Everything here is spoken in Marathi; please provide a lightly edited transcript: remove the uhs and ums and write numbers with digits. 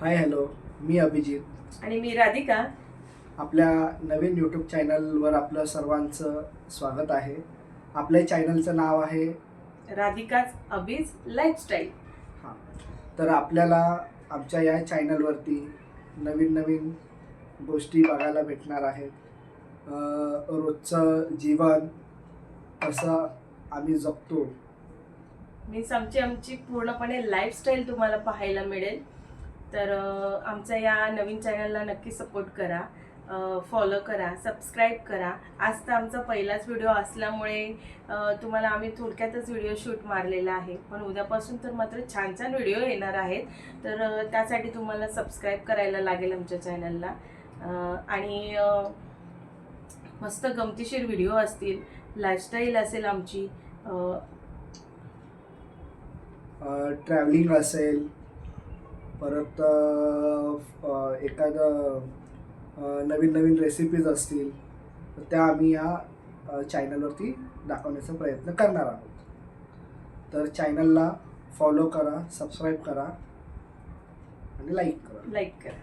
हाय हॅलो, मी अभिजित आणि मी राधिका. आपल्या नवीन यूट्यूब चॅनलवर आपलं सर्वांचं स्वागत आहे. आपल्या चॅनलचं नाव आहे राधिकाच अभिज लाईफस्टाईल. हां. तर आपल्याला आमच्या या चॅनलवरती नवीन नवीन गोष्टी बघायला भेटणार आहेत. रोजचं जीवन कसं आम्ही जगतो मीन्स आमची पूर्णपणे लाईफस्टाईल तुम्हाला पाहायला मिळेल. तर आमच्या या नवीन चॅनलला नक्की सपोर्ट करा, फॉलो करा, सबस्क्राईब करा. आज तर आमचा पहिलाच व्हिडिओ असल्यामुळे तुम्हाला आम्ही थोडक्यातच व्हिडिओ शूट मारलेला आहे, पण उद्यापासून तर मात्र छान छान व्हिडिओ येणार आहेत. तर त्यासाठी तुम्हाला सबस्क्राईब करायला लागेल आमच्या चॅनलला. आणि मस्त गमतीशीर व्हिडिओ असतील, लाईफस्टाईल असेल आमची, ट्रॅव्हलिंग असेल, परत एखादं नवीन नवीन रेसिपीज असतील तर त्या आम्ही या चॅनलवरती दाखवण्याचा प्रयत्न करणार आहोत. तर चॅनलला फॉलो करा, सबस्क्राईब करा आणि लाईक करा.